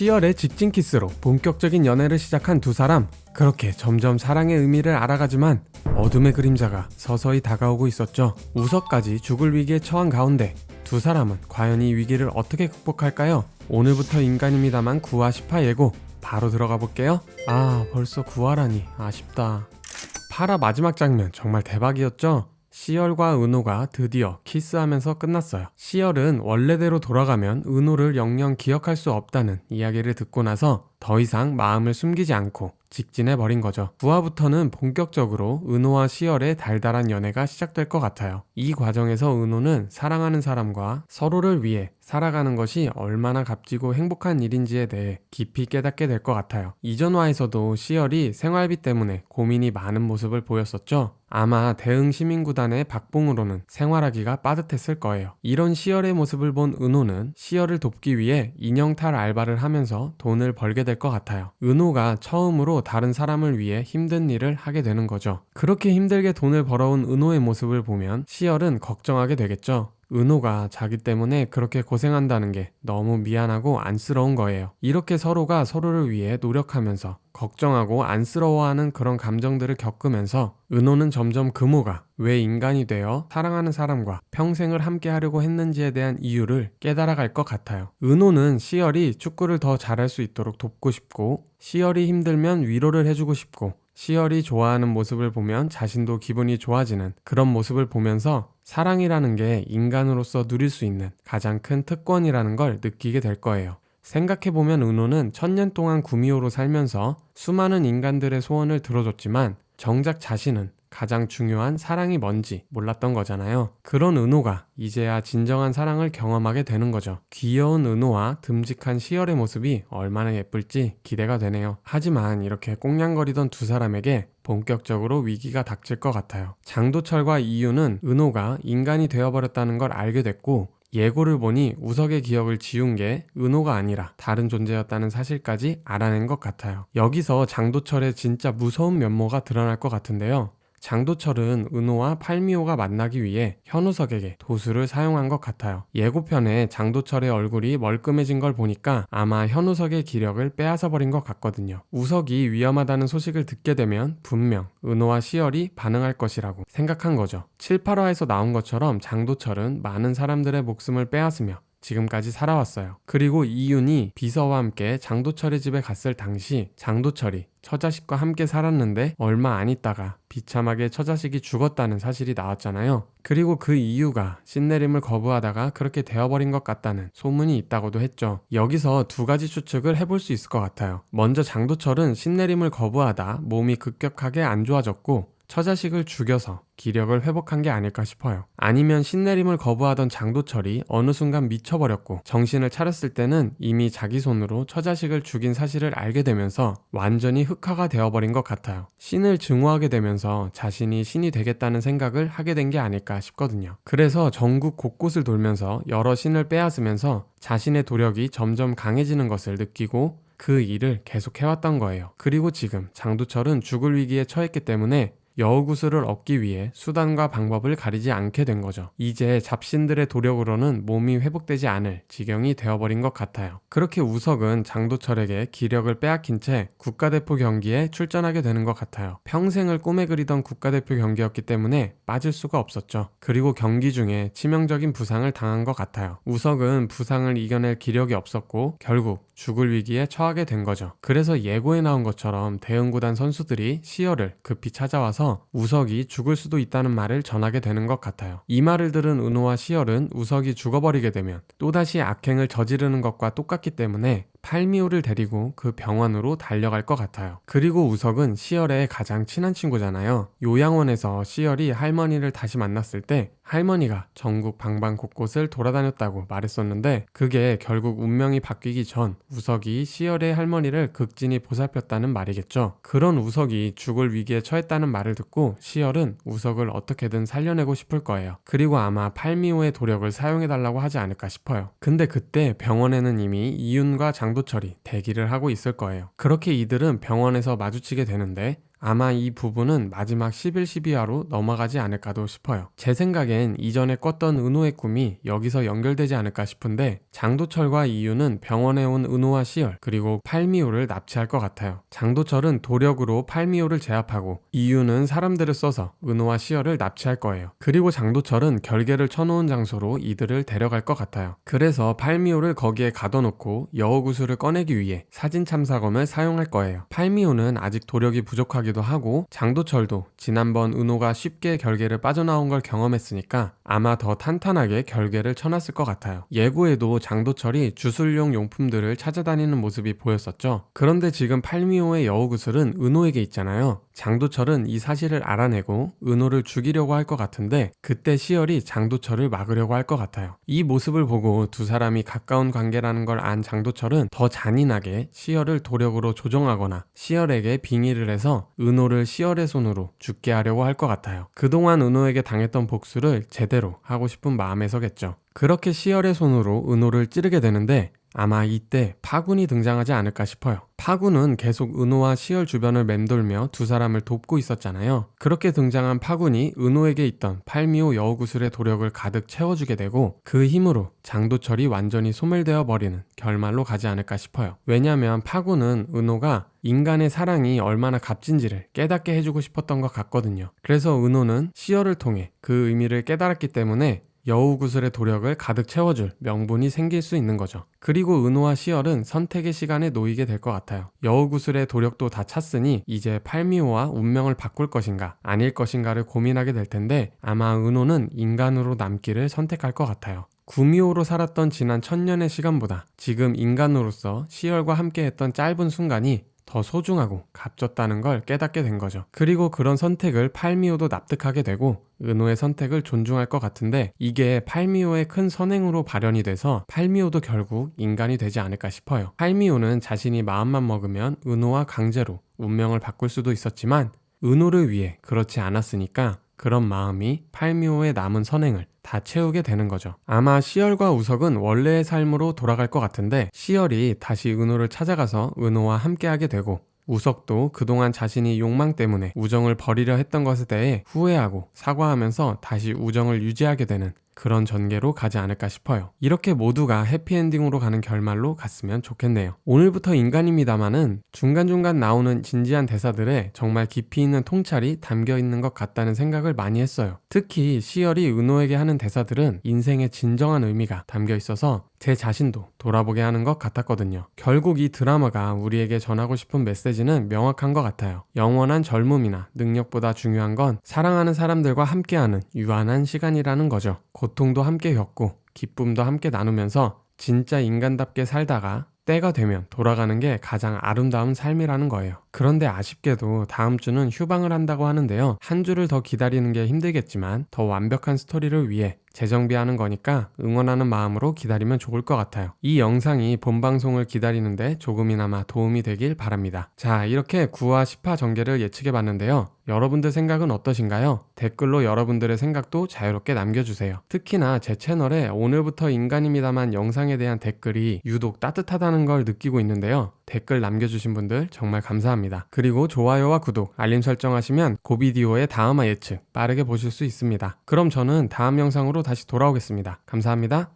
시열의 직진 키스로 본격적인 연애를 시작한 두 사람. 그렇게 점점 사랑의 의미를 알아가지만 어둠의 그림자가 서서히 다가오고 있었죠. 우석까지 죽을 위기에 처한 가운데 두 사람은 과연 이 위기를 어떻게 극복할까요? 오늘부터 인간입니다만 9화 10화 예고 바로 들어가 볼게요. 벌써 9화라니 아쉽다. 8화 마지막 장면 정말 대박이었죠? 시열과 은호가 드디어 키스하면서 끝났어요. 시열은 원래대로 돌아가면 은호를 영영 기억할 수 없다는 이야기를 듣고 나서 더 이상 마음을 숨기지 않고 직진해버린 거죠. 9화부터는 본격적으로 은호와 시열의 달달한 연애가 시작될 것 같아요. 이 과정에서 은호는 사랑하는 사람과 서로를 위해 살아가는 것이 얼마나 값지고 행복한 일인지에 대해 깊이 깨닫게 될 것 같아요. 이전 화에서도 시열이 생활비 때문에 고민이 많은 모습을 보였었죠. 아마 대응 시민구단의 박봉으로는 생활하기가 빠듯했을 거예요. 이런 시열의 모습을 본 은호는 시열을 돕기 위해 인형탈 알바를 하면서 돈을 벌게 될 것 같아요. 은호가 처음으로 다른 사람을 위해 힘든 일을 하게 되는 거죠. 그렇게 힘들게 돈을 벌어온 은호의 모습을 보면 시열은 걱정하게 되겠죠. 은호가 자기 때문에 그렇게 고생한다는 게 너무 미안하고 안쓰러운 거예요. 이렇게 서로가 서로를 위해 노력하면서 걱정하고 안쓰러워하는 그런 감정들을 겪으면서 은호는 점점 금호가 왜 인간이 되어 사랑하는 사람과 평생을 함께 하려고 했는지에 대한 이유를 깨달아갈 것 같아요. 은호는 시열이 축구를 더 잘할 수 있도록 돕고 싶고, 시열이 힘들면 위로를 해주고 싶고, 시열이 좋아하는 모습을 보면 자신도 기분이 좋아지는 그런 모습을 보면서 사랑이라는 게 인간으로서 누릴 수 있는 가장 큰 특권이라는 걸 느끼게 될 거예요. 생각해보면 은호는 1000년 동안 구미호로 살면서 수많은 인간들의 소원을 들어줬지만 정작 자신은 가장 중요한 사랑이 뭔지 몰랐던 거잖아요. 그런 은호가 이제야 진정한 사랑을 경험하게 되는 거죠. 귀여운 은호와 듬직한 시열의 모습이 얼마나 예쁠지 기대가 되네요. 하지만 이렇게 꽁냥거리던 두 사람에게 본격적으로 위기가 닥칠 것 같아요. 장도철과 이유는 은호가 인간이 되어버렸다는 걸 알게 됐고, 예고를 보니 우석의 기억을 지운 게 은호가 아니라 다른 존재였다는 사실까지 알아낸 것 같아요. 여기서 장도철의 진짜 무서운 면모가 드러날 것 같은데요. 장도철은 은호와 팔미호가 만나기 위해 현우석에게 도수를 사용한 것 같아요. 예고편에 장도철의 얼굴이 멀끔해진 걸 보니까 아마 현우석의 기력을 빼앗아버린 것 같거든요. 우석이 위험하다는 소식을 듣게 되면 분명 은호와 시열이 반응할 것이라고 생각한 거죠. 7, 8화에서 나온 것처럼 장도철은 많은 사람들의 목숨을 빼앗으며 지금까지 살아왔어요. 그리고 이윤이 비서와 함께 장도철의 집에 갔을 당시 장도철이 처자식과 함께 살았는데 얼마 안 있다가 비참하게 처자식이 죽었다는 사실이 나왔잖아요. 그리고 그 이유가 신내림을 거부하다가 그렇게 되어버린 것 같다는 소문이 있다고도 했죠. 여기서 두 가지 추측을 해볼 수 있을 것 같아요. 먼저 장도철은 신내림을 거부하다 몸이 급격하게 안 좋아졌고 처자식을 죽여서 기력을 회복한 게 아닐까 싶어요. 아니면 신내림을 거부하던 장도철이 어느 순간 미쳐버렸고 정신을 차렸을 때는 이미 자기 손으로 처자식을 죽인 사실을 알게 되면서 완전히 흑화가 되어버린 것 같아요. 신을 증오하게 되면서 자신이 신이 되겠다는 생각을 하게 된 게 아닐까 싶거든요. 그래서 전국 곳곳을 돌면서 여러 신을 빼앗으면서 자신의 도력이 점점 강해지는 것을 느끼고 그 일을 계속 해왔던 거예요. 그리고 지금 장도철은 죽을 위기에 처했기 때문에 여우구슬을 얻기 위해 수단과 방법을 가리지 않게 된 거죠. 이제 잡신들의 도력으로는 몸이 회복되지 않을 지경이 되어버린 것 같아요. 그렇게 우석은 장도철에게 기력을 빼앗긴 채 국가대표 경기에 출전하게 되는 것 같아요. 평생을 꿈에 그리던 국가대표 경기였기 때문에 빠질 수가 없었죠. 그리고 경기 중에 치명적인 부상을 당한 것 같아요. 우석은 부상을 이겨낼 기력이 없었고 결국 죽을 위기에 처하게 된 거죠. 그래서 예고에 나온 것처럼 대응구단 선수들이 시열을 급히 찾아와서 우석이 죽을 수도 있다는 말을 전하게 되는 것 같아요. 이 말을 들은 은호와 시열은 우석이 죽어버리게 되면 또다시 악행을 저지르는 것과 똑같기 때문에 팔미호를 데리고 그 병원으로 달려갈 것 같아요. 그리고 우석은 시열의 가장 친한 친구잖아요. 요양원에서 시열이 할머니를 다시 만났을 때 할머니가 전국 방방 곳곳을 돌아다녔다고 말했었는데 그게 결국 운명이 바뀌기 전 우석이 시열의 할머니를 극진히 보살폈다는 말이겠죠. 그런 우석이 죽을 위기에 처했다는 말을 듣고 시열은 우석을 어떻게든 살려내고 싶을 거예요. 그리고 아마 팔미호의 도력을 사용해달라고 하지 않을까 싶어요. 근데 그때 병원에는 이미 이윤과 장도철이 대기를 하고 있을 거예요. 그렇게 이들은 병원에서 마주치게 되는데 아마 이 부분은 마지막 11, 12화로 넘어가지 않을까도 싶어요. 제 생각엔 이전에 꿨던 은호의 꿈이 여기서 연결되지 않을까 싶은데 장도철과 이유는 병원에 온 은호와 시열 그리고 팔미호를 납치할 것 같아요. 장도철은 도력으로 팔미호를 제압하고 이유는 사람들을 써서 은호와 시열을 납치할 거예요. 그리고 장도철은 결계를 쳐놓은 장소로 이들을 데려갈 것 같아요. 그래서 팔미호를 거기에 가둬놓고 여우구슬을 꺼내기 위해 사진 참사검을 사용할 거예요. 팔미호는 아직 도력이 부족하기도 하고 장도철도 지난번 은호가 쉽게 결계를 빠져나온 걸 경험했으니까 아마 더 탄탄하게 결계를 쳐놨을 것 같아요. 예고에도 장도철이 주술용 용품들을 찾아다니는 모습이 보였었죠. 그런데 지금 팔미호의 여우구슬은 은호에게 있잖아요. 장도철은 이 사실을 알아내고 은호를 죽이려고 할 것 같은데 그때 시열이 장도철을 막으려고 할 것 같아요. 이 모습을 보고 두 사람이 가까운 관계라는 걸 안 장도철은 더 잔인하게 시열을 도력으로 조종하거나 시열에게 빙의를 해서 은호를 시열의 손으로 죽게 하려고 할 것 같아요. 그동안 은호에게 당했던 복수를 제대로 하고 싶은 마음에서겠죠. 그렇게 시열의 손으로 은호를 찌르게 되는데 아마 이때 파군이 등장하지 않을까 싶어요. 파군은 계속 은호와 시열 주변을 맴돌며 두 사람을 돕고 있었잖아요. 그렇게 등장한 파군이 은호에게 있던 팔미호 여우구슬의 도력을 가득 채워주게 되고 그 힘으로 장도철이 완전히 소멸되어 버리는 결말로 가지 않을까 싶어요. 왜냐하면 파군은 은호가 인간의 사랑이 얼마나 값진지를 깨닫게 해주고 싶었던 것 같거든요. 그래서 은호는 시열을 통해 그 의미를 깨달았기 때문에 여우구슬의 도력을 가득 채워줄 명분이 생길 수 있는 거죠. 그리고 은호와 시열은 선택의 시간에 놓이게 될 것 같아요. 여우구슬의 도력도 다 찼으니 이제 팔미호와 운명을 바꿀 것인가 아닐 것인가를 고민하게 될 텐데 아마 은호는 인간으로 남기를 선택할 것 같아요. 구미호로 살았던 지난 1000년의 시간보다 지금 인간으로서 시열과 함께했던 짧은 순간이 더 소중하고 값졌다는 걸 깨닫게 된 거죠. 그리고 그런 선택을 팔미호도 납득하게 되고 은호의 선택을 존중할 것 같은데 이게 팔미호의 큰 선행으로 발현이 돼서 팔미호도 결국 인간이 되지 않을까 싶어요. 팔미호는 자신이 마음만 먹으면 은호와 강제로 운명을 바꿀 수도 있었지만 은호를 위해 그렇지 않았으니까 그런 마음이 팔미호의 남은 선행을 다 채우게 되는 거죠. 아마 시열과 우석은 원래의 삶으로 돌아갈 것 같은데 시열이 다시 은호를 찾아가서 은호와 함께하게 되고 우석도 그동안 자신이 욕망 때문에 우정을 버리려 했던 것에 대해 후회하고 사과하면서 다시 우정을 유지하게 되는 그런 전개로 가지 않을까 싶어요. 이렇게 모두가 해피엔딩으로 가는 결말로 갔으면 좋겠네요. 오늘부터 인간입니다마는 중간중간 나오는 진지한 대사들에 정말 깊이 있는 통찰이 담겨 있는 것 같다는 생각을 많이 했어요. 특히 시열이 은호에게 하는 대사들은 인생의 진정한 의미가 담겨 있어서 제 자신도 돌아보게 하는 것 같았거든요. 결국 이 드라마가 우리에게 전하고 싶은 메시지는 명확한 것 같아요. 영원한 젊음이나 능력보다 중요한 건 사랑하는 사람들과 함께하는 유한한 시간이라는 거죠. 고통도 함께 겪고 기쁨도 함께 나누면서 진짜 인간답게 살다가 때가 되면 돌아가는 게 가장 아름다운 삶이라는 거예요. 그런데 아쉽게도 다음 주는 휴방을 한다고 하는데요. 한 주를 더 기다리는 게 힘들겠지만 더 완벽한 스토리를 위해 재정비하는 거니까 응원하는 마음으로 기다리면 좋을 것 같아요. 이 영상이 본방송을 기다리는데 조금이나마 도움이 되길 바랍니다. 자, 이렇게 9화 10화 전개를 예측해 봤는데요. 여러분들 생각은 어떠신가요? 댓글로 여러분들의 생각도 자유롭게 남겨주세요. 특히나 제 채널에 오늘부터 인간입니다만 영상에 대한 댓글이 유독 따뜻하다는 걸 느끼고 있는데요. 댓글 남겨주신 분들 정말 감사합니다. 그리고 좋아요와 구독, 알림 설정하시면 고비디오의 다음화 예측 빠르게 보실 수 있습니다. 그럼 저는 다음 영상으로 다시 돌아오겠습니다. 감사합니다.